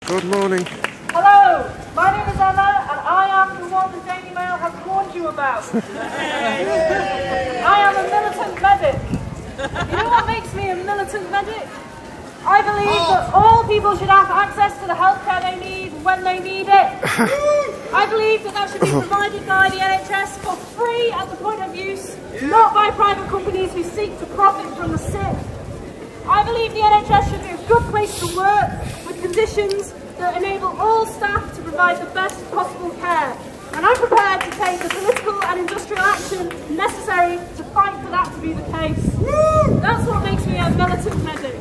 Good morning. Hello, my name is Emma and I am the one the Daily Mail has warned you about. I am a militant medic. You know what makes me a militant medic? I believe that all people should have access to the healthcare they need when they need it. I believe that should be provided by the NHS for free at the point of use, not by private companies who seek to profit from the sick. I believe the NHS should be a good place to work with conditions that enable all staff to provide the best possible care. And I'm prepared to take the political and industrial action necessary to fight for that to be the case. That's what makes me a militant medic.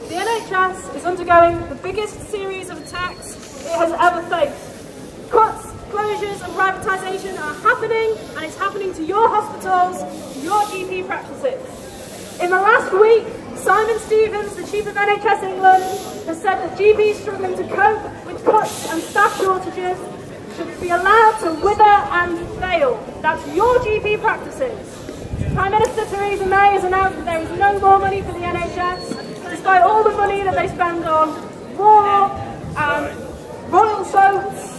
The NHS is undergoing the biggest series of attacks it has ever faced. Cuts, closures and privatisation are happening, and it's happening to your hospitals, your GP practices. In the last week, Simon Stevens, the Chief of NHS England, has said that GPs struggling to cope with cuts and staff shortages should be allowed to wither and fail. That's your GP practices. Prime Minister Theresa May has announced that there is no more money for the NHS, despite all the money that they spend on war and royal soaps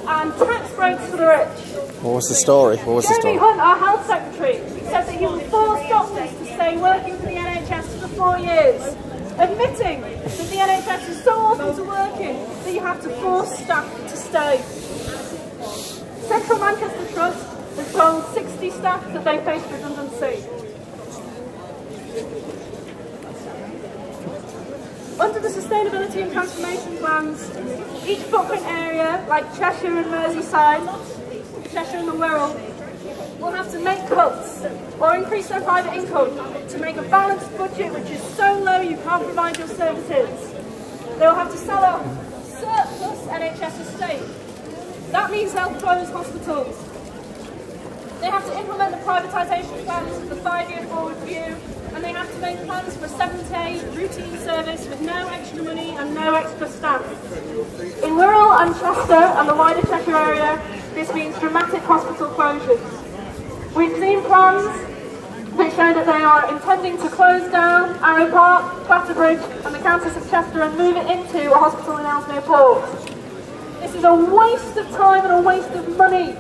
and tax breaks for the rich. What was the story? Jeremy Hunt, our Health Secretary, said that he will force doctors to stay working for the NHS for 4 years, admitting that the NHS is so awful to work in that you have to force staff to stay. Central Manchester Trust has told 60 staff that they face redundancy. Under the sustainability and transformation plans, each footprint area, like Cheshire and Merseyside, Cheshire and the Wirral, will have to make cuts or increase their private income to make a balanced budget which is so low you can't provide your services. They will have to sell off surplus NHS estate. That means they'll close hospitals. They have to implement the privatisation plans of the 5-year forward view, and they have to make plans for a 7-day routine service with no extra money and no extra staff. In Wirral and Chester and the wider Cheshire area, this means dramatic hospital closures. We've seen plans which show that they are intending to close down Arrow Park, Clatterbridge and the Countess of Chester and move it into a hospital in Ellesmere Port. This is a waste of time and a waste of money,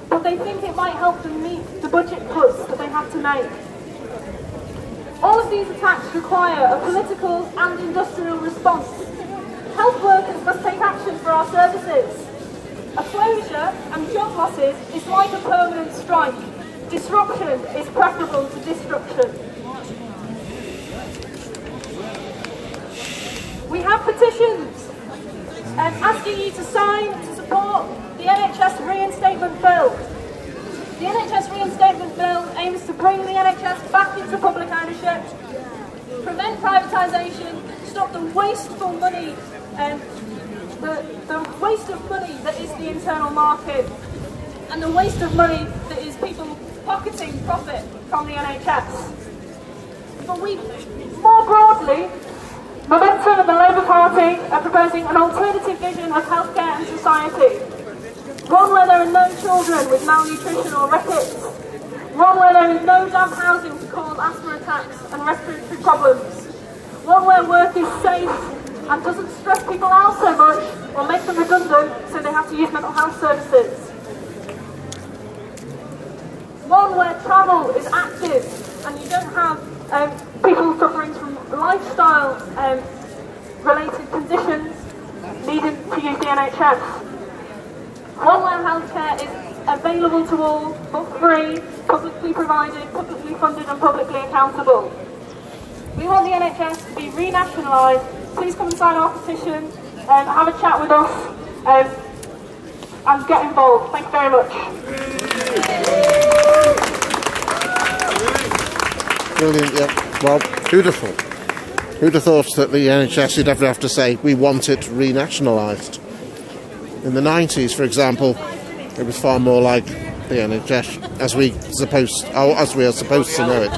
but they think it might help them meet the budget cuts that they have to make. All of these attacks require a political and industrial response. Health workers must take action for our services. A closure and job losses is like a permanent strike. Disruption is preferable to destruction. We have petitions asking you to sign to support the NHS reinstatement bill. The NHS reinstatement bill aims to bring the NHS back into public ownership, prevent privatisation, stop the wasteful money, the waste of money that is the internal market, and the waste of money that is people pocketing profit from the NHS. But more broadly, Momentum and the Labour Party are proposing an alternative vision of healthcare and society. One where there are no children with malnutrition or rickets. One where there is no damp housing to cause asthma attacks and respiratory problems. One where work is safe and doesn't stress people out so much or make them redundant so they have to use mental health services. One where travel is active and you don't have people suffering from lifestyle related conditions needing to use the NHS. One where healthcare is available to all, for free, publicly provided, publicly funded and publicly accountable. We want the NHS to be renationalised. Please come and sign our petition, have a chat with us and get involved. Thank you very much. Brilliant, yeah. Well, beautiful. Who'd have thought that the NHS would ever have to say, we want it renationalised? In the 90s, for example, it was far more like the NHS as we are supposed to know it.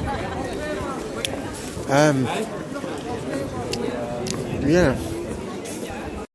Yeah.